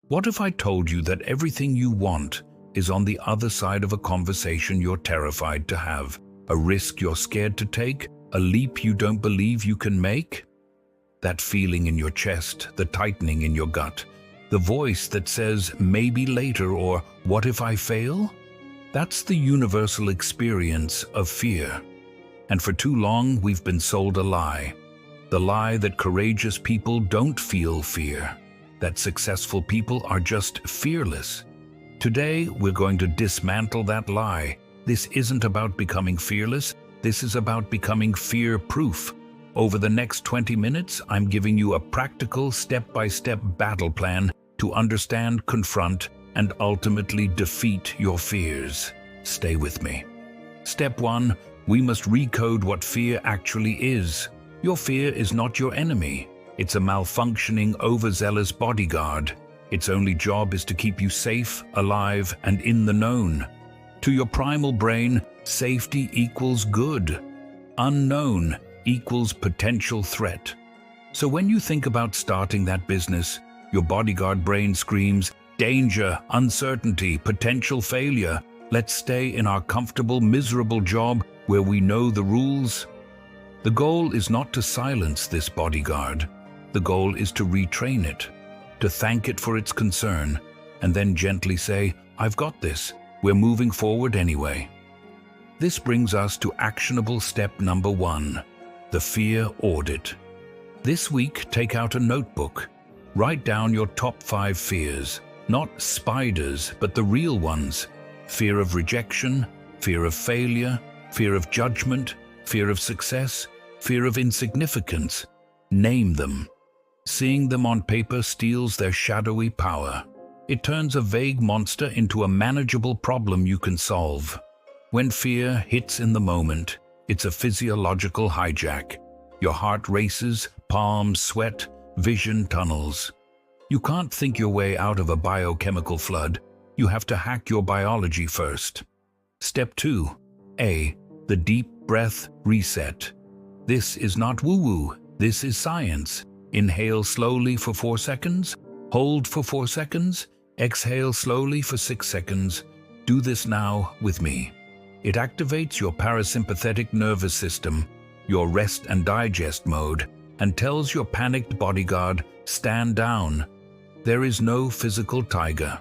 What if I told you that everything you want is on the other side of a conversation you're terrified to have, a risk you're scared to take, a leap you don't believe you can make? That feeling in your chest, the tightening in your gut, the voice that says, maybe later, or what if I fail? That's the universal experience of fear. And for too long, we've been sold a lie. The lie that courageous people don't feel fear, that successful people are just fearless. Today, we're going to dismantle that lie. This isn't about becoming fearless. This is about becoming fear-proof. Over the next 20 minutes, I'm giving you a practical, step-by-step battle plan to understand, confront, and ultimately defeat your fears. Stay with me. Step 1, we must recode what fear actually is. Your fear is not your enemy. It's a malfunctioning, overzealous bodyguard. Its only job is to keep you safe, alive, and in the known. To your primal brain, safety equals good. Unknown equals potential threat. So when you think about starting that business, your bodyguard brain screams, danger, uncertainty, potential failure. Let's stay in our comfortable, miserable job where we know the rules. The goal is not to silence this bodyguard. The goal is to retrain it, to thank it for its concern, and then gently say, I've got this. We're moving forward anyway. This brings us to actionable step number 1, the fear audit. This week, take out a notebook. Write down your top 5 fears, not spiders, but the real ones. Fear of rejection, fear of failure, fear of judgment, fear of success, fear of insignificance. Name them. Seeing them on paper steals their shadowy power. It turns a vague monster into a manageable problem you can solve. When fear hits in the moment, it's a physiological hijack. Your heart races, palms sweat, vision tunnels. You can't think your way out of a biochemical flood. You have to hack your biology first. Step 2. A. The deep breath reset. This is not woo-woo. This is science. Inhale slowly for 4 seconds. Hold for 4 seconds. Exhale slowly for 6 seconds. Do this now with me. It activates your parasympathetic nervous system, your rest and digest mode, and tells your panicked bodyguard, stand down. There is no physical tiger.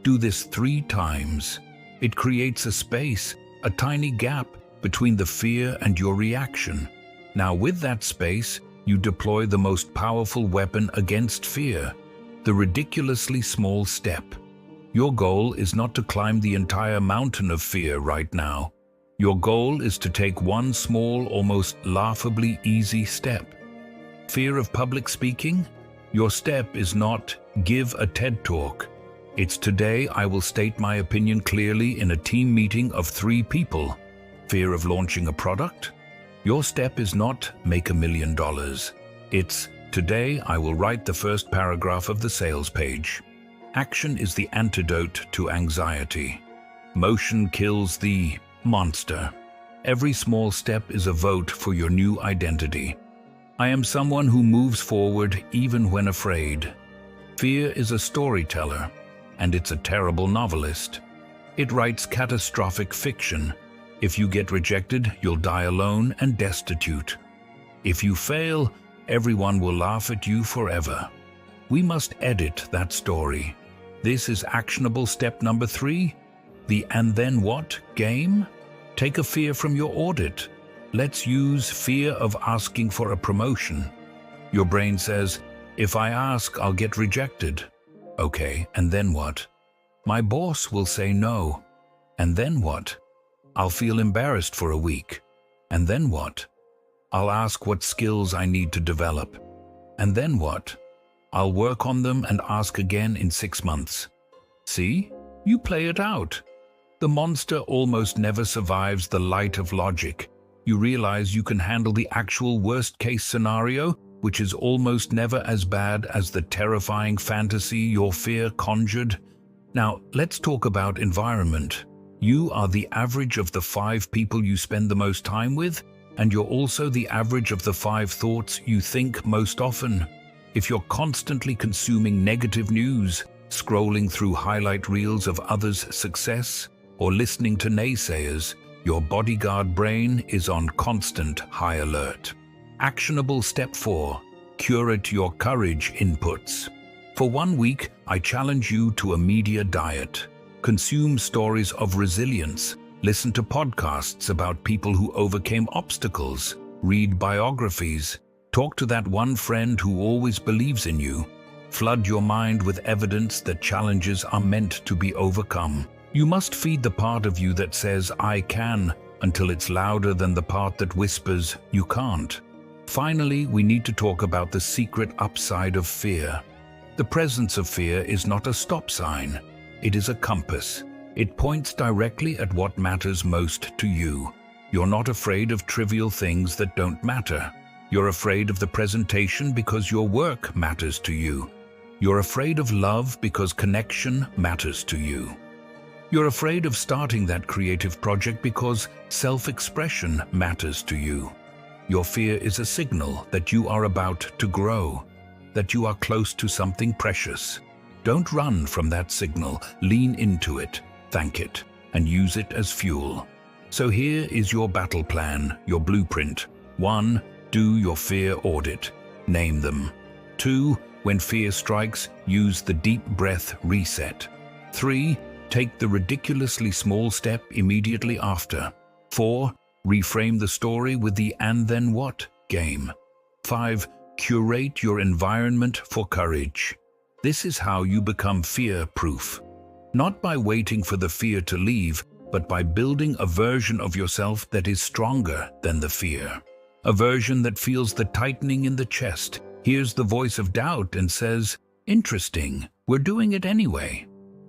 Do this 3 times. It creates a space, a tiny gap between the fear and your reaction. Now with that space, you deploy the most powerful weapon against fear, the ridiculously small step. Your goal is not to climb the entire mountain of fear right now. Your goal is to take one small, almost laughably easy step. Fear of public speaking? Your step is not give a TED Talk. It's today I will state my opinion clearly in a team meeting of 3 people. Fear of launching a product? Your step is not make $1 million. It's today I will write the first paragraph of the sales page. Action is the antidote to anxiety. Motion kills the monster. Every small step is a vote for your new identity. I am someone who moves forward even when afraid. Fear is a storyteller, and it's a terrible novelist. It writes catastrophic fiction. If you get rejected, you'll die alone and destitute. If you fail, everyone will laugh at you forever. We must edit that story. This is actionable step number 3, the and then what game? Take a fear from your audit. Let's use fear of asking for a promotion. Your brain says, if I ask, I'll get rejected. Okay, and then what? My boss will say no. And then what? I'll feel embarrassed for a week. And then what? I'll ask what skills I need to develop. And then what? I'll work on them and ask again in 6 months. See? You play it out. The monster almost never survives the light of logic. You realize you can handle the actual worst-case scenario, which is almost never as bad as the terrifying fantasy your fear conjured. Now, let's talk about environment. You are the average of the 5 people you spend the most time with, and you're also the average of the 5 thoughts you think most often. If you're constantly consuming negative news, scrolling through highlight reels of others' success, or listening to naysayers, your bodyguard brain is on constant high alert. Actionable step 4. Curate your courage inputs. For 1 week, I challenge you to a media diet. Consume stories of resilience. Listen to podcasts about people who overcame obstacles. Read biographies. Talk to that one friend who always believes in you. Flood your mind with evidence that challenges are meant to be overcome. You must feed the part of you that says, "I can," until it's louder than the part that whispers, "You can't." Finally, we need to talk about the secret upside of fear. The presence of fear is not a stop sign. It is a compass. It points directly at what matters most to you. You're not afraid of trivial things that don't matter. You're afraid of the presentation because your work matters to you. You're afraid of love because connection matters to you. You're afraid of starting that creative project because self-expression matters to you. Your fear is a signal that you are about to grow, that you are close to something precious. Don't run from that signal. Lean into it, thank it, and use it as fuel. So here is your battle plan, your blueprint. 1. Do your fear audit. Name them. 2. When fear strikes, use the deep breath reset. 3. Take the ridiculously small step immediately after. 4. Reframe the story with the "and then what" game. 5. Curate your environment for courage. This is how you become fear-proof. Not by waiting for the fear to leave, but by building a version of yourself that is stronger than the fear. A version that feels the tightening in the chest, hears the voice of doubt and says, "Interesting, we're doing it anyway."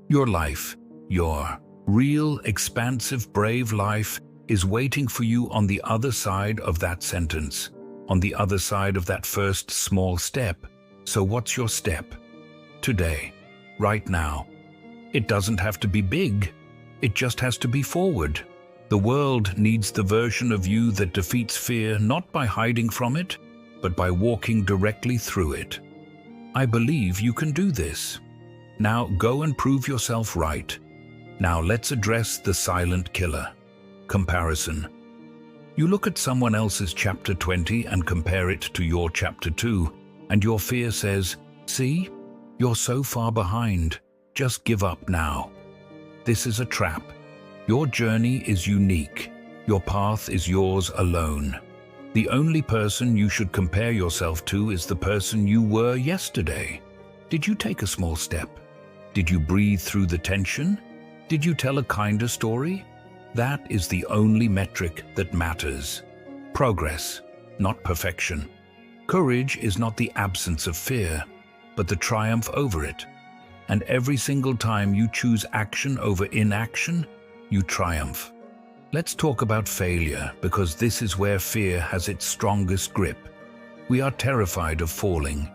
Your life, your real, expansive, brave life, is waiting for you on the other side of that sentence, on the other side of that first small step. So what's your step? Today, right now. It doesn't have to be big. It just has to be forward. The world needs the version of you that defeats fear not by hiding from it, but by walking directly through it. I believe you can do this. Now go and prove yourself right. Now let's address the silent killer. Comparison. You look at someone else's chapter 20 and compare it to your chapter 2, and your fear says, "See, you're so far behind. Just give up now." This is a trap. Your journey is unique. Your path is yours alone. The only person you should compare yourself to is the person you were yesterday. Did you take a small step? Did you breathe through the tension? Did you tell a kinder story? That is the only metric that matters. Progress, not perfection. Courage is not the absence of fear, but the triumph over it. And every single time you choose action over inaction, you triumph. Let's talk about failure, because this is where fear has its strongest grip. We are terrified of falling.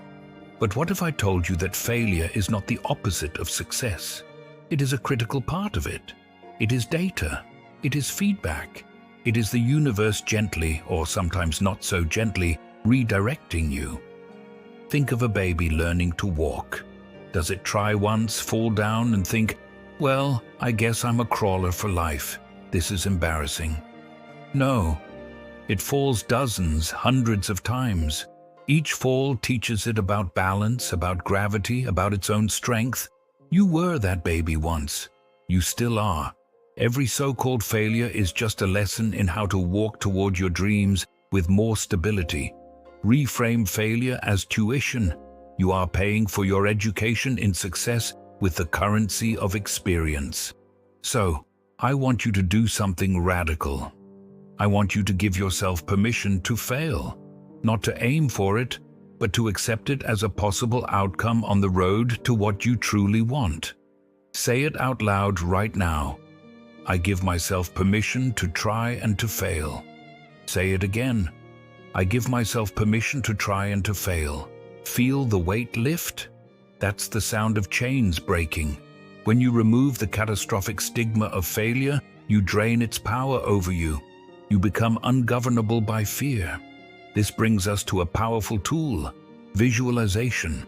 But what if I told you that failure is not the opposite of success? It is a critical part of it. It is data. It is feedback. It is the universe gently, or sometimes not so gently, redirecting you. Think of a baby learning to walk. Does it try once, fall down, and think, "Well, I guess I'm a crawler for life. This is embarrassing"? No. It falls dozens, hundreds of times. Each fall teaches it about balance, about gravity, about its own strength. You were that baby once. You still are. Every so-called failure is just a lesson in how to walk toward your dreams with more stability. Reframe failure as tuition. You are paying for your education in success with the currency of experience. So, I want you to do something radical. I want you to give yourself permission to fail. Not to aim for it, but to accept it as a possible outcome on the road to what you truly want. Say it out loud right now. I give myself permission to try and to fail. Say it again. I give myself permission to try and to fail. Feel the weight lift? That's the sound of chains breaking. When you remove the catastrophic stigma of failure, you drain its power over you. You become ungovernable by fear. This brings us to a powerful tool, visualization.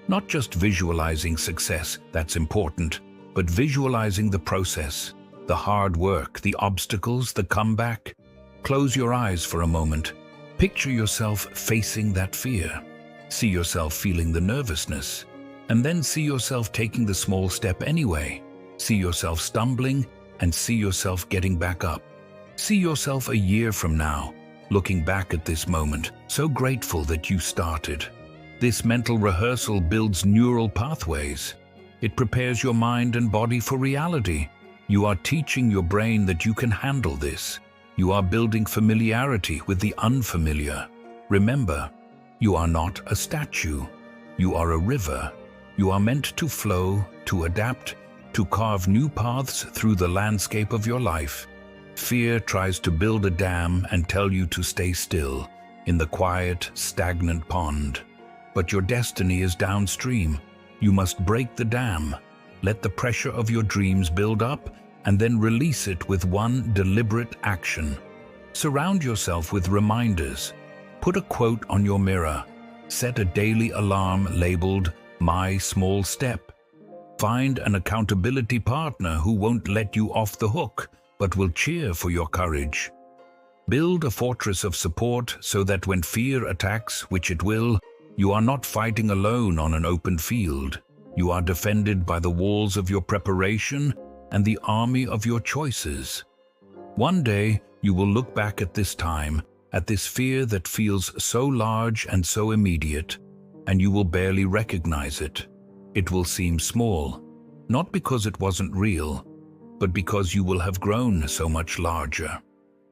Not just visualizing success, that's important, but visualizing the process, the hard work, the obstacles, the comeback. Close your eyes for a moment. Picture yourself facing that fear. See yourself feeling the nervousness, and then see yourself taking the small step anyway. See yourself stumbling, and see yourself getting back up. See yourself a year from now, looking back at this moment, so grateful that you started. This mental rehearsal builds neural pathways. It prepares your mind and body for reality. You are teaching your brain that you can handle this. You are building familiarity with the unfamiliar. Remember, you are not a statue. You are a river. You are meant to flow, to adapt, to carve new paths through the landscape of your life. Fear tries to build a dam and tell you to stay still in the quiet, stagnant pond. But your destiny is downstream. You must break the dam. Let the pressure of your dreams build up and then release it with one deliberate action. Surround yourself with reminders. Put a quote on your mirror. Set a daily alarm labeled "My Small Step." Find an accountability partner who won't let you off the hook, but will cheer for your courage. Build a fortress of support so that when fear attacks, which it will, you are not fighting alone on an open field. You are defended by the walls of your preparation and the army of your choices. One day, you will look back at this time, at this fear that feels so large and so immediate, and you will barely recognize it. It will seem small, not because it wasn't real, but because you will have grown so much larger.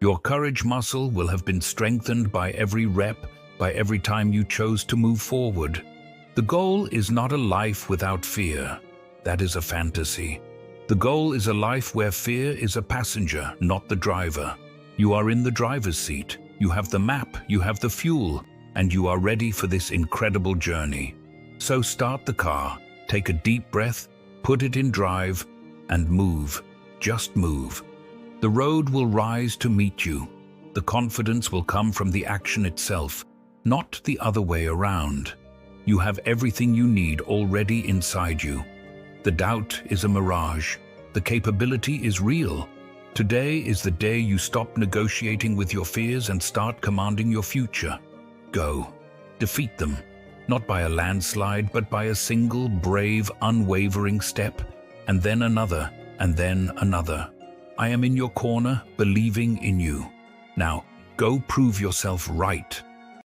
Your courage muscle will have been strengthened by every rep, by every time you chose to move forward. The goal is not a life without fear. That is a fantasy. The goal is a life where fear is a passenger, not the driver. You are in the driver's seat. You have the map, you have the fuel, and you are ready for this incredible journey. So start the car, take a deep breath, put it in drive, and move. Just move. The road will rise to meet you. The confidence will come from the action itself, not the other way around. You have everything you need already inside you. The doubt is a mirage. The capability is real. Today is the day you stop negotiating with your fears and start commanding your future. Go. Defeat them. Not by a landslide, but by a single, brave, unwavering step, and then another, and then another. I am in your corner, believing in you. Now, go prove yourself right.